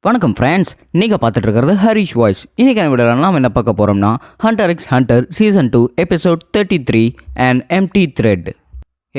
வணக்கம் ஃப்ரெண்ட்ஸ், நீங்கள் பார்த்துட்டு இருக்கிறது ஹரிஷ் வாய்ஸ். இன்றைக்கான வீடியோவில் நாம் என்ன பார்க்க போகிறோம்னா Hunter x Hunter season 2 episode 33 and empty threat.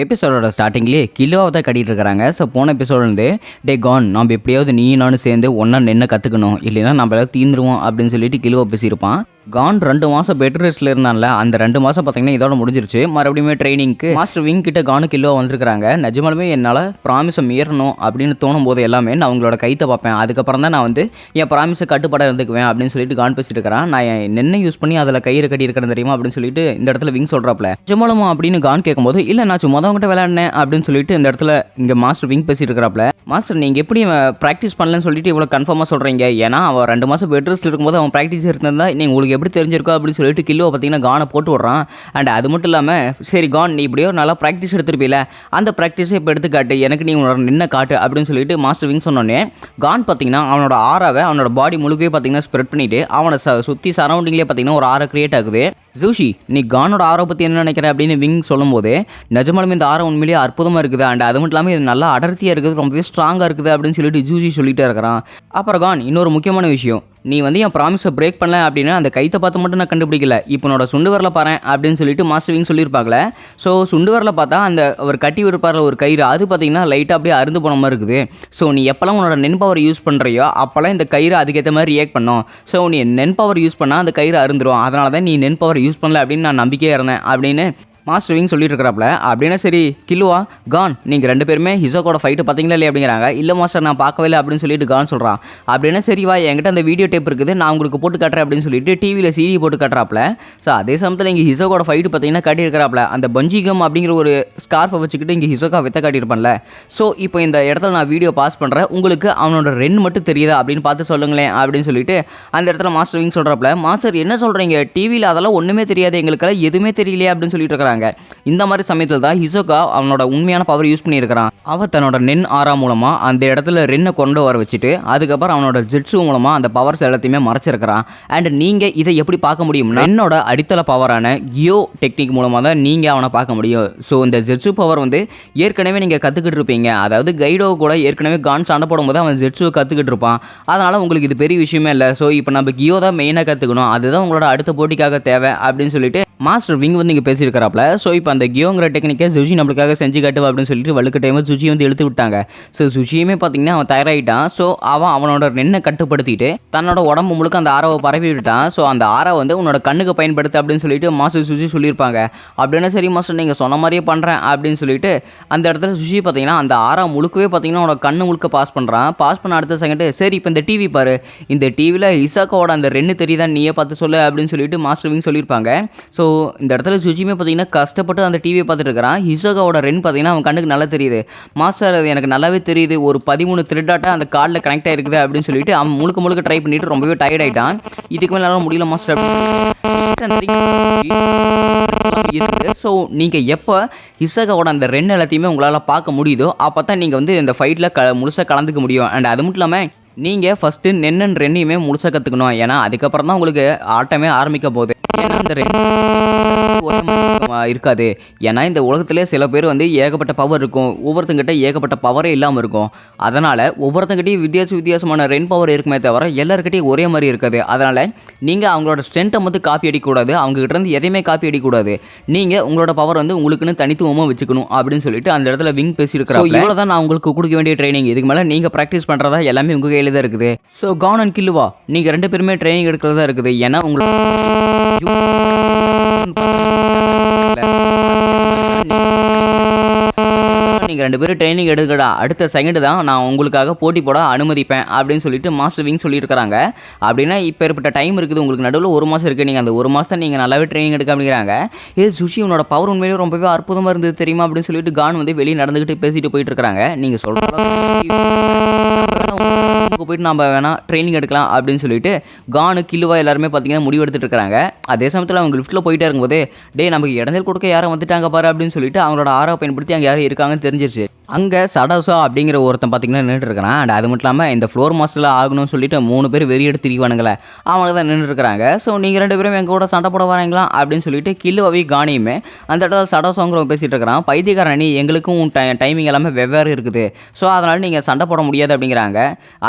எபிசோடோட ஸ்டார்டிங்லேயே கிலோவை தான் கட்டிகிட்டு இருக்கிறாங்க. ஸோ போன எபிசோட்லேருந்து டே கான் நம்ம எப்படியாவது நீ நானும் சேர்ந்து ஒன்றா நின்று கற்றுக்கணும், இல்லைன்னா நம்ம எல்லாம் தீந்துருவோம் அப்படின்னு சொல்லிட்டு கிலோவை பேசியிருப்பான். கான் 2 மாதம் பெட் ரெஸ்ட்டில் இருந்தான்ல, அந்த 2 மாதம் பார்த்தீங்கன்னா இதோட முடிஞ்சிருச்சு. மறுபடியும் ட்ரைனிங்க்கு மாஸ்டர் விங் கிட்ட கானு கிலோவை வந்துருக்காங்க. நிஜமாலுமே என்னால் ப்ராமிஸை மீறணும் அப்படின்னு தோணும் போது எல்லாமே நான் அவங்களோட கைத்தை பார்ப்பேன். அதுக்கப்புறம் தான் நான் வந்து என் ப்ராமிஸை கட்டுப்பாடாக இருந்துக்குவேன் அப்படின்னு சொல்லிட்டு கான் பேசிட்டு இருக்கிறான். நான் நென்னை யூஸ் பண்ணி அதில் கயிறு கட்டி இருக்கிறேன் தெரியுமா அப்படின்னு சொல்லிட்டு இந்த இடத்துல விங் சொல்கிறாப்ல. நிஜமாலுமா அப்படின்னு கான் கேட்கும்போது இல்லை நான் சும்மா தான் உங்கள்கிட்ட விளையாடினேன் அப்படின்னு சொல்லிட்டு இந்த இடத்துல இங்கே மாஸ்டர் விங் பேசிட்டு இருக்கிறாப்ல. மாஸ்டர் நீங்கள் எப்படி ப்ராக்டிஸ் பண்ணலன்னு சொல்லிட்டு இவ்வளோ கன்ஃபார்மாக சொல்கிறீங்க? ஏன்னா அவன் 2 மாதம் பெட் ரெஸ்ட்டில் இருக்கும்போது அவன் ப்ராக்டிஸ் இருந்தா நீங்கள் உங்களுக்கு எப்படி தெரிஞ்சிருக்கோ அப்படின்னு சொல்லிட்டு கிலோ பார்த்தீங்கன்னா கானை போட்டு விட்றான். அண்ட் அது மட்டும் இல்லாமல் சரி கான் நீ இப்படியோ நல்லா ப்ராக்டிஸ் எடுத்துருப்பீல, அந்த ப்ராக்டிஸை இப்போ எடுத்துக்காட்டு, எனக்கு நீ உன்னோட நின்ன காட்டு அப்படின்னு சொல்லிட்டு மாஸ்டர் விங் சொன்னோன்னே கான் பார்த்தீங்கன்னா அவனோட ஆறாவை அவனோட பாடி முழுக்கவே பார்த்தீங்கன்னா ஸ்ப்ரெட் பண்ணிவிட்டு அவனை சுற்றி சரௌண்டிங்லேயே பார்த்தீங்கன்னா ஒரு ஆரை கிரியேட் ஆகுது. ஜூஷி நீ கானோட ஆரை பற்றி என்ன நினைக்கிற அப்படின்னு விங் சொல்லும்போது நிஜமாலுமே இந்த ஆரம் உண்மையிலேயே அற்புதமாக இருக்குது. அண்ட் அது மட்டும் இல்லாமல் இது நல்லா அடர்த்தியாக இருக்குது, ரொம்பவே ஸ்ட்ராங்காக இருக்குது அப்படின்னு சொல்லிட்டு ஜூஷி சொல்லிகிட்டே இருக்கிறான். அப்புறம் கான் இன்னொரு முக்கியமான விஷயம், நீ வந்து என் ப்ராமிஸை பிரேக் பண்ணல அப்படின்னா அந்த கைத்தை பார்த்து மட்டும் நான் கண்டுபிடிக்கல, இப்போ என்னோட சுண்டு வரல பாரு அப்படின்னு சொல்லிட்டு மாஸ்டர் விங் சொல்லியிருப்பாங்களே. ஸோ சுண்டு வரல பார்த்தா அந்த அவர் கட்டி விருப்பாரில் ஒரு கயிறு அது பார்த்தீங்கன்னா லைட்டாக அப்படியே அருந்து போன மாதிரி இருக்குது. ஸோ நீ எப்போல்லாம் உன்னோட நென் பவர் யூஸ் பண்ணுறியோ அப்போல்லாம் இந்த கயிறு அதுக்கேற்ற மாதிரி ரியாக்ட் பண்ணோம். ஸோ நீ நென் பவர் யூஸ் பண்ணால் அந்த கயிறு அருந்துடும், அதனால தான் நீ நென் பவர் யூஸ் பண்ணல அப்படின்னு நான் நம்பிக்கையாக இருந்தேன் அப்படின்னு மாஸ்டர் விங் சொல்லிட்டு இருக்கிறாப்ல. அப்படின்னா சரி கிலுவா கான் நீங்கள் 2 பேருமே ஹிசோக்கோட ஃபைட்டு பார்த்தீங்களா இல்லையா அப்படிங்கிறாங்க. இல்லை மாஸ்டர் நான் பார்க்கவே இல்லை அப்படின்னு சொல்லிட்டு கான் சொல்கிறான். அப்படின்னா சரி வா என்கிட்ட அந்த வீடியோ டேப் இருக்குது, நான் உங்களுக்கு போட்டு காட்டுறேன் அப்படின்னு சொல்லிட்டு டிவியில் சிடி போட்டு காட்டுறாப்ல. ஸோ அதே சமயத்தில் இங்கே ஹிசோக்கோட ஃபைட்டு பார்த்தீங்கன்னா காட்டியிருக்கிறாப்ல. அந்த பஞ்சிகம் அப்படிங்கிற ஒரு ஸ்கார்ஃபை வச்சுக்கிட்டு இங்கே ஹிசோக்கா வித்த காட்டியிருப்பான்ல. ஸோ இப்போ இந்த இடத்துல நான் வீடியோ பாஸ் பண்ணுறேன், உங்களுக்கு அவனோட ரென் மட்டும் தெரியுதா அப்படின்னு பார்த்து சொல்லுங்களேன் அப்படின்னு சொல்லிட்டு அந்த இடத்துல மாஸ்டர் விங் சொல்கிறாப்ல. மாஸ்டர் என்ன சொல்கிறீங்க, டிவியில் அதெல்லாம் ஒன்றுமே தெரியாது, எங்களுக்கெல்லாம் எதுவுமே தெரியலையே அப்படின்னு சொல்லிட்டு இருக்கிறாங்க. இந்த மாதிரி சமயத்தில் தான் ஹிசோகா அவனோட உண்மையான பவர் யூஸ் பண்ணியிருக்கிறான். அவன் தன்னோட நென் ஆரா மூலமாக அந்த இடத்துல ரென்னை கொண்டு வர வச்சுட்டு அதுக்கப்புறம் அவனோட ஜெட்ஸு மூலமாக அந்த பவர்ஸ் எல்லாத்தையுமே மறைச்சிருக்கிறான். அண்ட் நீங்கள் இதை எப்படி பார்க்க முடியும்னா என்னோட அடித்தள பவரான கியோ டெக்னிக் மூலமாக தான் நீங்கள் அவனை பார்க்க முடியும். ஸோ இந்த ஜெட்ஸு பவர் வந்து ஏற்கனவே நீங்கள் கற்றுக்கிட்டு இருப்பீங்க, அதாவது கைடோ கூட ஏற்கனவே கான் சண்டை போடும்போது அவன் ஜெட்ஸுவை கற்றுக்கிட்டு இருப்பான், அதனால் உங்களுக்கு இது பெரிய விஷயமே இல்லை. ஸோ இப்போ நம்ம கியோ தான் மெயினாக கற்றுக்கணும், அதுதான் உங்களோட அடுத்த போட்டிக்காக தேவை அப்படின்னு சொல்லிட்டு மாஸ்டர் விங் வந்து இங்கே பேசியிருக்கிறாப்ல. ஸோ இப்போ அந்த கியோங்கிற டெக்னிக்கை சுஜி நம்மளுக்காக செஞ்சு காட்டுவா அப்படின்னு சொல்லிட்டு வழுக்க டைமை சுஜி வந்து இழுத்து விட்டாங்க. ஸோ சுஜியுமே பார்த்தீங்கன்னா அவன் தயாராகிட்டான். ஸோ அவனோட நெண்ணை கட்டுப்படுத்திட்டு தன்னோட உடம்பு முழுக்க அந்த ஆராவை பரப்பி விட்டான். ஸோ அந்த ஆரா வந்து உன்னோட கண்ணுக்கு பயன்படுத்து அப்படின்னு சொல்லிட்டு மாஸ்டர் சுஜி சொல்லியிருப்பாங்க. அப்படின்னா சரி மாஸ்டர் நீங்கள் சொன்ன மாதிரியே பண்ணுறேன் அப்படின்னு சொல்லிட்டு அந்த இடத்துல சுஜி பார்த்தீங்கன்னா அந்த ஆரா முழுக்கவே பார்த்தீங்கன்னா உன்னோட கண்ணு முழுக்க பாஸ் பண்ணுறான். பாஸ் பண்ண அடுத்த செகண்ட் சரி இப்போ இந்த டிவி பாரு, இந்த டிவியில் இசாக்காவோட அந்த ரென்னு தெரியுதா நீயே பார்த்து சொல்லு அப்படின்னு சொல்லிட்டு மாஸ்டர் விங் சொல்லியிருப்பாங்க. ஸோ இந்த இடத்துல சுஜியுமே பார்த்தீங்கன்னா கஷ்டப்பட்டு அந்த டிவியை பார்த்துட்டு இருக்கிறான். ஹிசோகாவோட ரென் பார்த்தீங்கன்னா அவன் கண்ணுக்கு நல்லா தெரியுது. மாஸ்டர் அது எனக்கு நல்லாவே தெரியுது, ஒரு 13 த்ரெட்டாக அந்த கார்டில் கனெக்ட் ஆகிருக்குது அப்படின்னு சொல்லிட்டு அவன் முழுக்க ட்ரை பண்ணிட்டு ரொம்பவே டயர்ட் ஆகிட்டான். இதுக்கு மேலே முடியல மாஸ்டர். ஸோ நீங்கள் எப்போ ஹிசோகாவோட அந்த ரென் எல்லாத்தையுமே உங்களால் பார்க்க முடியுதோ அப்போ தான் நீங்கள் வந்து இந்த ஃபைட்டில் முழுசாக கலந்துக்க முடியும். அண்ட் அது மட்டும் இல்லாமல் நீங்கள் ஃபஸ்ட்டு நென் ரெண்டையுமே முழுசாக கற்றுக்கணும், ஏன்னா அதுக்கப்புறம் தான் உங்களுக்கு ஆட்டமே ஆரம்பிக்க போகுது. ஏன்னா அந்த இருக்காது, ஏன்னா இந்த உலகத்திலே சில பேர் வந்து ஏகப்பட்ட பவர் இருக்கும், ஒவ்வொருத்தங்கிட்ட ஏகப்பட்ட பவரே இல்லாமல் இருக்கும். அதனால் ஒவ்வொருத்தங்கிட்டையும் வித்தியாசமான ரென் பவர் இருக்குமே தவிர எல்லாருக்கிட்டையும் ஒரே மாதிரி இருக்காது. அதனால் நீங்கள் அவங்களோட ஸ்ட்ரென்த்தை மட்டும் காப்பி அடிக்கக்கூடாது, அவங்ககிட்ட இருந்து எதையுமே காப்பி அடிக்கக்கூடாது, நீங்கள் உங்களோட பவர் வந்து உங்களுக்குன்னு தனித்துவமாக வச்சுக்கணும் அப்படின்னு சொல்லிட்டு அந்த இடத்துல விங் பேசியிருக்கிறோம். இவ்வளோ தான் நான் உங்களுக்கு கொடுக்க வேண்டிய ட்ரைனிங், இதுக்கு மேலே நீங்கள் ப்ராக்டிஸ் பண்ணுறதா எல்லாமே உங்கள் கையில் தான் இருக்குது. ஸோ கான் அண்ட் கில்லுவா நீங்கள் 2 பேருமே ட்ரைனிங் எடுக்கிறதா இருக்குது. ஏன்னா உங்களுக்கு நீங்கள் 2 பேரும் ட்ரைனிங் எடுக்கடா, அடுத்த செகண்ட் தான் நான் உங்களுக்காக போட்டி போட அனுமதிப்பேன் அப்படின்னு சொல்லிட்டு மாஸ்டர் விங் சொல்லியிருக்கிறாங்க. அப்படின்னா இப்போ ஏற்பட்ட டைம் இருக்குது, உங்களுக்கு நடுவில் 1 மாதம் இருக்குது, நீங்கள் அந்த 1 மாதத்தை நீங்கள் நல்லாவே ட்ரைனிங் எடுக்க அப்படிங்கிறாங்க. சுஷி உன்னோட பவர் உண்மையிலே ரொம்பவே அற்புதமாக இருந்தது தெரியுமா அப்படின்னு சொல்லிட்டு கான் வந்து வெளியே நடந்துக்கிட்டு பேசிட்டு போயிட்டு இருக்கிறாங்க. நீங்கள் சொல்கிற போயிட்டு நம்ம வேணால் ட்ரைனிங் எடுக்கலாம் அப்படின்னு சொல்லிட்டு கானு கில்லுவா எல்லாருமே பார்த்தீங்கன்னா முடிவு எடுத்துகிட்டு இருக்கிறாங்க. அதே சமயத்தில் அவங்க லிஃப்ட்டில் போயிட்டே இருக்கும்போது நமக்கு இடங்கள் கொடுக்க யாரும் வந்துட்டாங்க பாரு அப்படின்னு சொல்லிட்டு அவங்களோட ஆரா பயன்படுத்தி அங்கே யாரும் இருக்காங்கன்னு தெரிஞ்சிருச்சு. அங்கே சடோசா அப்படிங்கிற ஒருத்தன் பார்த்தீங்கன்னா நின்றுருக்கிறான். அண்ட் அது மட்டும் இல்லாமல் இந்த ஃப்ளோர் மாஸ்டரில் ஆகணும்னு சொல்லிட்டு 3 பேர் வெறி எடுத்து திரிவானுங்களே அவங்க தான் நின்றுருக்கிறாங்க. ஸோ நீங்கள் 2 பேரும் எங்கள் கூட சண்டை போட வரீங்களா அப்படின்னு சொல்லிட்டு கில்லுவை காணியுமே அந்த இடத்துல சடோசாங்கிறவங்க பேசிகிட்டு இருக்கிறான். பைத்தியக்காரன் நீ எங்களுக்கும் டைமிங் எல்லாமே வெவ்வேறு இருக்குது, ஸோ அதனால் நீங்கள் சண்டை போட முடியாது அப்படிங்கிறாங்க.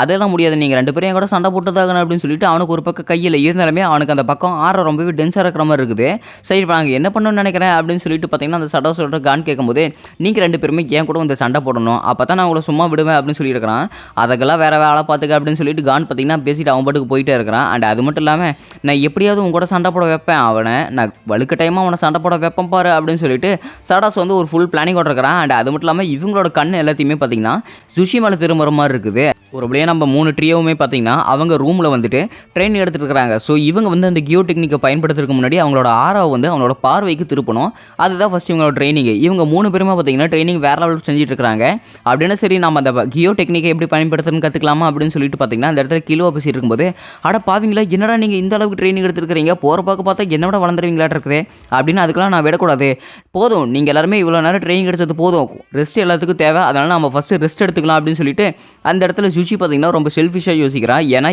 அதெல்லாம் முடியாது, நீங்கள் 2 பேரும் என் கூட சண்டை போட்டுதாகணும் அப்படின்னு சொல்லிட்டு அவனுக்கு ஒரு பக்கம் கையில் இருந்தாலுமே அவனுக்கு அந்த பக்கம் ஆற ரொம்பவே டென்ஸாக இருக்கிற மாதிரி இருக்குது. சரி இப்போ நாங்கள் என்ன பண்ணணும்னு நினைக்கிறேன் அப்படின்னு சொல்லிட்டு பார்த்தீங்கன்னா அந்த சடோசோட கான் கேட்கும்போது நீங்கள் 2 பேருமே என் கூட வந்து சண்டை போடணும், அப்போ தான் நான் உங்களை சும்மா விடுவேன் அப்படின்னு சொல்லியிருக்கிறான். அதுக்கெல்லாம் வேறு வேலை பார்த்துக்க அப்படின்னு சொல்லிட்டு கான் பார்த்தீங்கன்னா பேசிட்டு அவன் பாட்டுக்கு போயிட்டே இருக்கிறான். அண்ட் அது மட்டும் இல்லாமல் நான் எப்படியாவது உங்க கூட சண்டை போட வைப்பேன், அவனை நான் வழுக்க டைமாக அவனை சண்டை போட வைப்பேன் பாரு அப்படின்னு சொல்லிட்டு சடாஸ் வந்து ஒரு ஃபுல் பிளானிங் இருக்கிறான். அண்ட் அது மட்டும் இல்லாமல் இவங்களோட கண் எல்லாத்தையுமே பார்த்தீங்கன்னா சுஷி மேலே திரும்புற மாதிரி இருக்குது. ஒரு அப்படியே நம்ம 3 ட்ரியோவுமே பார்த்தீங்கன்னா அவங்க ரூமில் வந்துட்டு ட்ரைனிங் எடுத்துகிட்டு இருக்கிறாங்க. ஸோ இவங்க வந்து அந்த கியோ டெக்னிக்கை பயன்படுத்துறதுக்கு முன்னாடி அவங்களோட ஆராவை வந்து அவங்களோட பார்வைக்கு திருப்பணும். அதுதான் ஃபஸ்ட் இவங்களோட ட்ரைனிங். இவங்க 3 பேருமே பார்த்தீங்கன்னா ட்ரைனிங் வேறு லெவல் செஞ்சுட்டு இருக்கிறாங்க. அப்படின்னா சரி நம்ம அந்த கியோ டெக்னிக்கை எப்படி பயன்படுத்துறதுன்னு கற்றுக்கலாமா அப்படின்னு சொல்லிட்டு பார்த்தீங்கன்னா அந்த இடத்துல கிலோ பேசிட்டு இருக்கும்போது அட பாவீங்களா என்னடா நீங்கள் இந்த அளவுக்கு ட்ரைனிங் எடுத்துருக்கிறீங்க, போகிற பார்க்க பார்த்தா என்னோட வளர்ந்துருவீங்களாட்டு இருக்குது அப்படின்னு அதுக்கெல்லாம் நான் விடக்கூடாது, போதும் நீங்கள் எல்லாருமே இவ்வளோ நேரம் ட்ரைனிங் எடுத்தது போதும், ரெஸ்ட் எல்லாத்துக்கும் தேவை, அதனால் நம்ம ஃபஸ்ட்டு ரெஸ்ட் எடுத்துக்கலாம் அப்படின்னு சொல்லிட்டு அந்த இடத்துல சுஷி பார்த்தீங்கன்னா ரொம்ப செல்ஃபிஷாக யோசிக்கிறான். ஏன்னா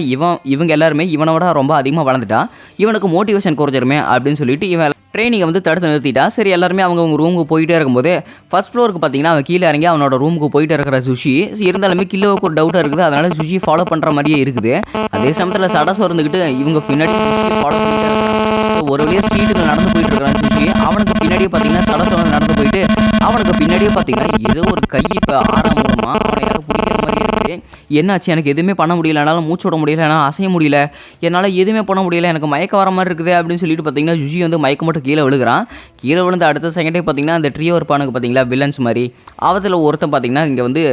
இவங்க எல்லாருமே இவனோட ரொம்ப அதிகமாக வளர்ந்துட்டா, இவனுக்கு மோட்டிவேஷன் குறைஞ்சிருமே அப்படின்னு சொல்லிட்டு இவன் ட்ரைனிங்கை வந்து தடுத்து நிறுத்திட்டா. சரி எல்லாருமே அவங்க ரூமுக்கு போயிட்டே இருக்கும்போது ஃபர்ஸ்ட் ஃப்ளோருக்கு பார்த்தீங்கன்னா அவன் கீழே இறங்கி அவனோட ரூமுக்கு போயிட்டு இருக்கிற சுஷி இருந்தாலுமே கிலோவுக்கு ஒரு டவுட்டாக இருக்குது, அதனால சுஷி ஃபாலோ பண்ணுற மாதிரியே இருக்குது. அதே சமயத்தில் சடசோ இருந்துக்கிட்டு இவங்க பின்னாடி ஃபாலோ பண்ணிட்டு இருக்கான். ஒரு வழியாக ஸ்ட்ரீட்டில் நடந்து போயிட்டு இருக்கிறான் சுஷி. அவனுக்கு பின்னாடியே பார்த்தீங்கன்னா சடசோ வந்து நடந்து போயிட்டு அவனுக்கு பின்னாடியே பார்த்தீங்கன்னா ஏதோ ஒரு கை இப்போ ஆரம்பமாக அவனை யாரும் பிடிக்கிற மாதிரியே இருக்குது. என்னாச்சு எனக்கு எதுவுமே பண்ண முடியல, என்னால் மூச்சு விட முடியல, என்னால் அசைய முடியல, என்னால் எதுவுமே பண்ண முடியல, எனக்கு மயக்க வர மாதிரி இருக்குது அப்படின்னு சொல்லிட்டு பார்த்தீங்கன்னா சுஷி வந்து மயக்க மட்டும் கீழே விழுகிறான். கீழே விழுந்த அடுத்த செகண்டே பார்த்தீங்கன்னா அந்த ட்ரியோ இருப்பானுக்கு பார்த்தீங்களா வில்லன்ஸ் மாதிரி அவத்தில் ஒருத்தன் பார்த்தீங்கன்னா இங்கே வந்து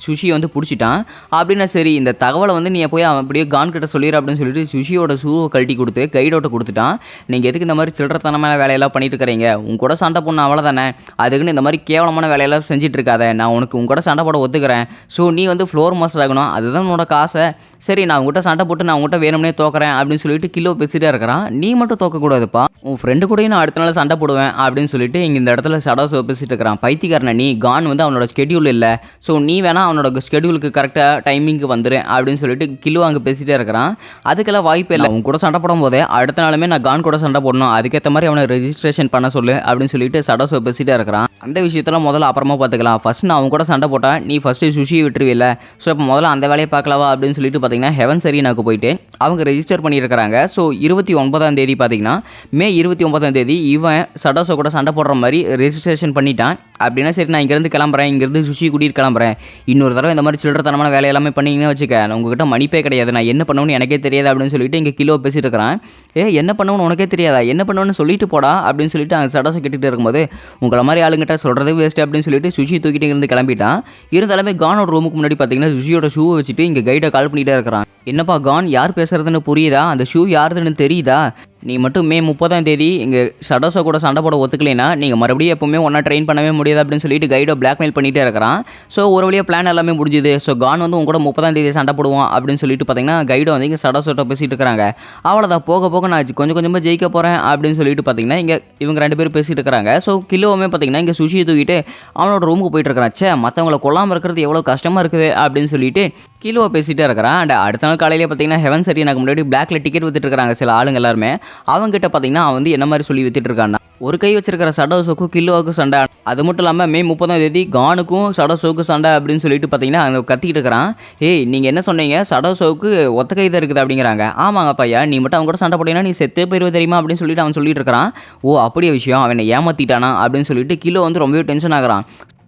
சுஷியை வந்து பிடிச்சிட்டான். அப்படின்னா சரி இந்த தகவலை வந்து நீ போய் அவன் அப்படியே கான் கிட்ட சொல்லிடு அப்படின்னு சொல்லிட்டு சுஷியோட ஷூவை கழட்டி கொடுத்து கைடோட்டை கொடுத்துட்டான். நீங்கள் எதுக்கு இந்த மாதிரி சில்லறத்தனமான வேலையெல்லாம் பண்ணிட்டு இருக்கிறீங்க, உங்க கூட சண்டை போடணும் அவ்வளோதானே, அதுக்குன்னு இந்த மாதிரி கேவலமான வேலையெல்லாம் செஞ்சுட்டு இருக்காத, நான் உனக்கு உங்க கூட சண்டை போட ஒத்துக்கிறேன், ஸோ நீ வந்து ஃப்ளோர் மாஸ்டர் ஆகணும் அதுதான் உன்னோட காசை, சரி நான் உங்கள்கிட்ட சண்டை போட்டு நான் உங்கள்கிட்ட வேணும்னே தோக்குறேன் அப்படின்னு சொல்லிட்டு கிலோ பேசிட்டே இருக்கிறான். நீ மட்டும் தோக்கக்கூடாதுப்பா, உன் ஃப்ரெண்டு கூட நான் அடுத்த நாள் சண்டை போடுவேன் அப்படின்னு சொல்லிட்டு இங்கே இந்த இடத்துல சடாசோ பேசிட்டு இருக்கிறான். பைத்தியக்காரனை நீ கான் வந்து அவனோட ஸ்கெடியூல் இல்லை, ஸோ நீ வேணா அவனோட ஸ்கெடியூலுக்கு கரெக்டாக டைமிங்க்கு வந்துடுறேன் அப்படின்னு சொல்லிட்டு கிலோ அங்கே பேசிட்டே இருக்கிறான். அதுக்கெல்லாம் வாய்ப்பே இல்லை, அவன் கூட சண்டை போடும் போதே அடுத்த நாளுமே நான் கான் கூட சண்டை போடணும், அதுக்கேற்ற மாதிரி அவனை ரெஜிஸ்ட்ரேஷன் பண்ண சொல்லு அப்படின்னு சொல்லிட்டு சடாசோ பேசிட்டே இருக்கிறான். அந்த விஷயத்தில் முதல்ல அப்புறமா பார்த்துக்கலாம், ஃபர்ஸ்ட் நான் அவன் கூட சண்டை போட்டால் நீ ஃபஸ்ட்டு சுஷியை விட்டுருவில்ல, ஸோ இப்போ முதல்ல அந்த வேலையை பார்க்கலவா அப்படின்னு சொல்லிட்டு பார்த்தீங்கன்னா ஹெவன் சரீனாக்கு போயிட்டு அவங்க ரெஜிஸ்டர் பண்ணியிருக்கிறாங்க. ஸோ 29ஆம் தேதி பார்த்தீங்கன்னா மே 29ஆம் தேதி இவன் சடாசோ கூட சண்டை போடுற மாதிரி ரெஜிஸ்ட்ரேஷன் பண்ணிட்டான். அப்படின்னா சரி நான் இங்கேருந்து கிளம்புறேன், இங்கேருந்து சுஷி கூட்டிகிட்டு கிளம்புறேன், இன்னொரு தடவை இந்த மாதிரி சில்லறத்தனமான வேலை எல்லாமே பண்ணிங்கன்னு வச்சுக்க உங்ககிட்ட மணிப்பே கிடையாது, நான் என்ன பண்ணுவேன்னு எனக்கே தெரியாது அப்படின்னு சொல்லிட்டு இங்கே கிலோ பேசிட்டு இருக்கிறான். என்ன பண்ணுவேன்னு உனக்கே தெரியாதா, என்ன பண்ணுவேன்னு சொல்லிட்டு போடா அப்படின்னு சொல்லிட்டு அந்த சடாசோ கேட்டுகிட்டு இருக்கும்போது உங்களை மாதிரி ஆளுங்கிட்ட சொல்கிறதே வேஸ்ட்டு அப்படின்னு சொல்லிட்டு சுஷி தூக்கிட்டு இருந்து கிளம்பிட்டான். இருந்தாலுமே கானோட ரூமுக்கு முன்னாடி பார்த்தீங்கன்னா சுஷியோட ஷூவை வச்சுட்டு இங்கே கைடை கால் பண்ணிகிட்டே இருக்கிறான். என்னப்பா கான் யார் பேசுகிறதுன்னு புரியுதா, அந்த ஷூ யாருதுன்னு தெரியுதா, நீ மட்டும் மே 30ஆம் தேதி இங்கே சடோசோ கூட சண்டை போட ஒத்துக்கலைன்னா நீங்கள் மறுபடியும் எப்போவுமே ஒன்றா ட்ரெயின் பண்ணவே முடியாது அப்படின்னு சொல்லிட்டு கைடோ பிளாக்மெயில் பண்ணிகிட்டே இருக்கிறான். ஸோ ஒரு வழியாக பிளான் எல்லாமே முடிஞ்சுது. ஸோ கான் வந்து உங்க கூட 30ஆம் தேதி சண்டை போடுவோம் அப்படின்னு சொல்லிட்டு பார்த்தீங்கன்னா கைடோ வந்து இங்கே சடோசோட்ட பேசிகிட்டு இருக்கிறாங்க. அவ்வளோதான் போக போக நான் கொஞ்சம் கொஞ்சமாக ஜெயிக்க போகிறேன் அப்படின்னு சொல்லிட்டு பார்த்தீங்கன்னா இங்கே இவங்க 2 பேரும் பேசிகிட்டு இருக்கிறாங்க. ஸோ கிலோவுமே பார்த்தீங்கன்னா இங்கே சுஷியை தூக்கிட்டு அவனோட ரூமுக்கு போயிட்டு இருக்கிறான். சே மற்றவங்களை கொல்லாமல் இருக்கிறது எவ்வளோ கஷ்டமாக இருக்குது அப்படின்னு சொல்லிட்டு கிலோவை பேசிகிட்டே இருக்கிறான். அண்ட் அடுத்த நாள் காலையிலே பார்த்தீங்கன்னா ஹெவன் சரி எனக்கு முன்னாடி பிளாக்ல டிக்கெட் வித்துட்டு இருக்காங்க சில ஆளுங்க எல்லாருமே. அவங்ககிட்ட பார்த்தீங்கன்னா அவன் வந்து என்ன மாதிரி சொல்லி வித்துட்டு இருக்கான்னா ஒரு கை வச்சிருக்கிற சடோசோக்கும் கிலோவுக்கும் சண்டை, அது மட்டும் இல்லாமல் மே 30ஆம் தேதி கானுக்கும் சடோசோவுக்கும் சண்டை அப்படின்னு சொல்லிட்டு பார்த்தீங்கன்னா அங்கே கத்திக்கிட்டு இருக்கிறான். ஏய் நீங்கள் என்ன சொன்னீங்க, சடோசோவுக்கு ஒத்த கை தான் இருக்குது அப்படிங்கிறாங்க. ஆமாங்க பையா நீ மட்டும் அவன் கூட சண்டை போட்டீங்கன்னா நீ செத்தே போயிருவே தெரியுமா அப்படின்னு சொல்லிட்டு அவன் சொல்லிட்டு இருக்கிறான். ஓ அப்படியே விஷயம், அவனை ஏமாத்திட்டானா அப்படின்னு சொல்லிட்டு கிலோ வந்து ரொம்பவே டென்ஷன் ஆகிறான்.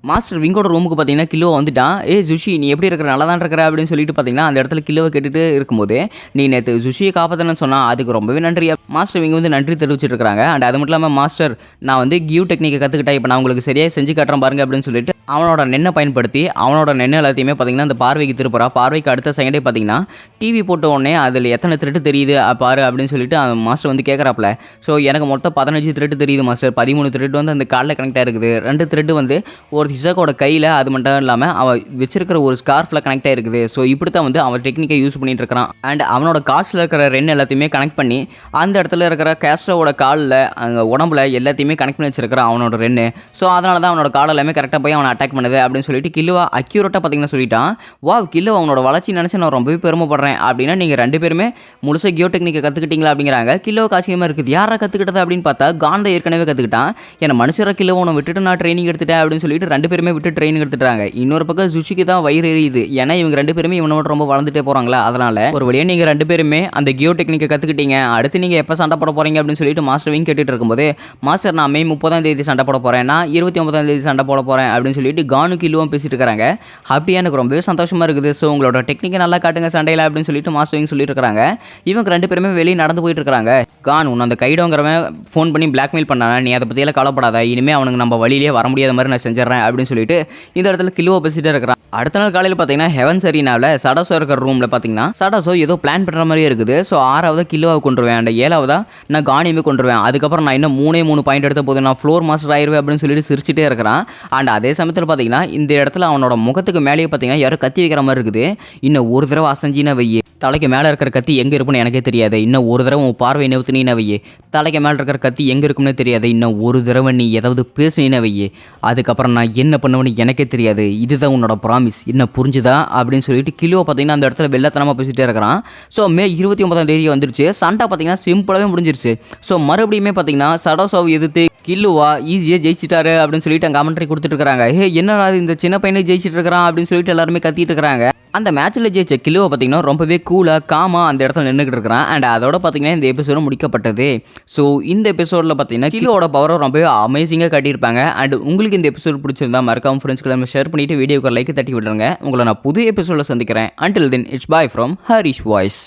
மாஸ்டர் விங்கோட ரூமுக்கு பார்த்தீங்கன்னா கிலோ வந்துட்டான். சுஷி நீ எப்படி இருக்கிற நல்லா தான் இருக்கிற அப்படின்னு சொல்லிட்டு பார்த்தீங்கன்னா அந்த இடத்துல கிலோவை கேட்டுட்டு இருக்கும்போது நீ நேற்று சுஷியை காப்பாற்றணும்னு சொன்னால் அதுக்கு ரொம்பவே நன்றி மாஸ்டர் விங்க வந்து நன்றி தெரிவிச்சிட்டு இருக்காங்க. அண்ட் அது மட்டும் இல்லாமல் மாஸ்டர் நான் வந்து கியூ டெக்னிக்கை கற்றுக்கிட்டேன், இப்போ நான் உங்களுக்கு சரியாக செஞ்சு காட்டுறேன் பாருங்க அப்படின்னு சொல்லிட்டு அவனோட நெண்ணை பயன்படுத்தி அவனோட நெண்ணை எல்லாத்தையுமே பார்த்தீங்கன்னா அந்த பார்வைக்கு திருப்புறா. பார்வைக்கு அடுத்த செகண்டே பார்த்தீங்கன்னா டிவி போட்ட உடனே அதில் எத்தனை த்ரெட்டு தெரியுது பாரு அப்படின்னு சொல்லிட்டு அந்த மாஸ்டர் வந்து கேட்குறாப்புல. ஸோ எனக்கு மொத்தம் 15 த்ரெட்டு தெரியுது மாஸ்டர், 13 த்ரெட்டு வந்து அந்த காலில் கனெக்ட் ஆகிருக்குது, 2 த்ரெட்டு வந்து ஒரு ஹிசாக்கோட கையில் அது மட்டும் இல்லாமல் அவன் வச்சிருக்கிற ஒரு ஸ்கார்ஃபில் கனெக்ட் ஆகிருக்குது. ஸோ இப்படி தான் வந்து அவன் டெக்னிக்கை யூஸ் பண்ணிட்டு இருக்கிறான். அண்ட் அவனோட காசில் இருக்கிற ரென் எல்லாத்தையுமே கனெக்ட் பண்ணி அந்த இடத்துல இருக்கிற கேஸ்ட்ரோட காலில் அங்கே உடம்புல எல்லாத்தையுமே கனெக்ட் பண்ணி வச்சிருக்கிறான் அவனோட ரென்னு. ஸோ அதனால தான் அவனோட கால் எல்லாமே கரெக்டாக போய் அவனை அட்டாக் பண்ணுது அப்படின்னு சொல்லிட்டு கில்லுவா அக்யூரேட்டாக பார்த்தீங்கன்னா சொல்லிட்டான். வா கில்லுவா அவனோட வளர்ச்சி நினச்சி நான் ரொம்பவே பெருமைப்படுறேன். அப்படின்னா நீங்கள் 2 பேருமே முழுசாக கியோ டெக்னிக்கை கற்றுக்கிட்டீங்களா அப்படிங்கிறாங்க. கில்லுவாக்கு ஆச்சரியமாக இருக்குது. யாரை கற்றுக்கிட்டது அப்படின்னு பார்த்தா காந்த ஏற்கனவே கற்றுக்கிட்டான். ஏன்னா மனுஷரை கில்லுவா உன்னை விட்டுட்டு நான் ட்ரைனிங் எடுத்துட்டேன் அப்படின்னு சொல்லிட்டு 2 பேருமே விட்டு ட்ரைனிங் எடுத்துட்டாங்க. இன்னொரு பக்கம் சுஷிக்கு தான் வயிறு எரியுது. ஏன்னா இவங்க 2 பேருமே இவனோட ரொம்ப வளர்ந்துட்டே போகிறாங்களா. அதனால ஒரு வழியாக நீங்கள் 2 பேருமே அந்த கியோ டெக்னிக்கை கற்றுக்கிட்டீங்க. அடுத்து நீங்கள் எப்போ சண்டை போட போகிறீங்க அப்படின்னு சொல்லிட்டு மாஸ்டர்வையும் கேட்டுட்டு இருக்கும்போது மாஸ்டர் நான் மே 30ஆம் தேதி சண்டை போட போகிறேன், நான் 29ஆம் தேதி சண்டை போட போகிறேன் அப்படின்னு சொல்லிட்டு கானு கில்லுவும் பேசிட்டு இருக்காங்க. அப்படியே எனக்கு ரொம்பவே சந்தோஷமாக இருக்குது. ஸோ உங்களோட டெக்னிக்கை நல்லா காட்டுங்க சண்டையில் அப்படின்னு சொல்லிட்டு மாஸ்டர்வையும் சொல்லிட்டு இருக்காங்க. இவங்க 2 பேருமே வெளியே நடந்து போயிட்டு இருக்காங்க. கான் உன்னை அந்த கைடோங்கிறவன் ஃபோன் பண்ணி பிளாக்மெயில் பண்ணானா, நீ அதை பற்றியெல்லாம் கவலைப்படாத, இனிமேல் அவனுக்கு நம்ம வழியிலே வர முடியாத மாதிரி நான் செஞ்சிடறேன் அப்படின்னு சொல்லிட்டு இந்த இடத்துல கில்லுவை பேசிட்டு இருக்கிறான். அடுத்த நாள் காலையில் பார்த்தீங்கன்னா ஹெவன்ஸ் அரினாவில் சடாசோ இருக்கிற ரூமில் பார்த்தீங்கன்னா சடாசோ ஏதோ பிளான் பண்ணுற மாதிரியே இருக்குது. ஸோ 6ஆவதா கில்லுவாவை கொண்டுருவேன், அண்ட் 7ஆவதா நான் கானியுமே கொண்டுருவேன், அதுக்கப்புறம் நான் இன்னும் 3 பாயிண்ட் எடுத்த போது நான் ஃப்ளோர் மாஸ்டர் ஆயிடுவேன் அப்படின்னு சொல்லிட்டு சிரிச்சிட்டே இருக்கிறான். அண்ட் அதே சமயத்தில் பார்த்தீங்கன்னா இந்த இடத்துல அவனோட முகத்துக்கு மேலேயே பார்த்தீங்கன்னா யாரோ கத்தி வைக்கிற மாதிரி இருக்குது. இன்னும் ஒரு தடவை அசஞ்சினா வையே, தலைக்கு மேலே இருக்கிற கத்தி எங்கே இருக்குன்னு எனக்கே தெரியாது. இன்னும் ஒரு தடவை உன் பார்வை நிறுத்தினா வையே, தலைக்கு மேலே இருக்கிற கத்தி எங்கே இருக்குன்னு தெரியாது. இன்னும் ஒரு தடவை நீ ஏதாவது பேசினா வையே, அதுக்கப்புறம் நான் என்ன பண்ணுவேன்னு எனக்கே தெரியாது. இதுதான் உன்னோட ப்ராமிஸ், என்ன புரிஞ்சுதா அப்படின்னு சொல்லிட்டு கிலோ பார்த்தீங்கன்னா அந்த இடத்துல வெள்ளத்தனமாக பேசிகிட்டே இருக்கிறான். ஸோ மே 29ஆம் தேதி வந்துருச்சு. சண்டை பார்த்தீங்கன்னா சிம்பிளாகவே முடிஞ்சிருச்சு. ஸோ மறுபடியுமே பார்த்தீங்கன்னா சடாசோவை எதிர்த்து கில்லுவா ஈஸியாக ஜெயிச்சிட்டாரு அப்படின்னு சொல்லிட்டு அங்கே கமெண்ட்ரி கொடுத்துட்டு இருக்காங்க. என்னடா இந்த சின்ன பையனை ஜெயிச்சிட்டு இருக்கிறான் அப்படின்னு சொல்லிட்டு எல்லாருமே கத்திட்டு இருக்கிறாங்க. அந்த மேட்ச்சில் ஜெயிச்ச கில்லுவை பார்த்தீங்கன்னா ரொம்பவே கூலாக காமாக அந்த இடத்துல நின்றுக்கிட்டு இருக்கிறான். அண்ட் அதோட பார்த்தீங்கன்னா இந்த எபிசோடு முடிக்கப்பட்டது. ஸோ இந்த எபிசோடில் பார்த்தீங்கன்னா கில்லுவோட பவரை ரொம்பவே அமேசிங்காக காட்டியிருப்பாங்க. அண்ட் உங்களுக்கு இந்த எபிசோட் பிடிச்சிருந்தா மறக்காம ஃப்ரெண்ட்ஸ்க்கு நம்ம ஷேர் பண்ணிவிட்டு வீடியோக்கு லைக் தட்டி விடுறேங்க. உங்களை நான் புது எபிசோடில் சந்திக்கிறேன். Until then it's bye from Harish voice.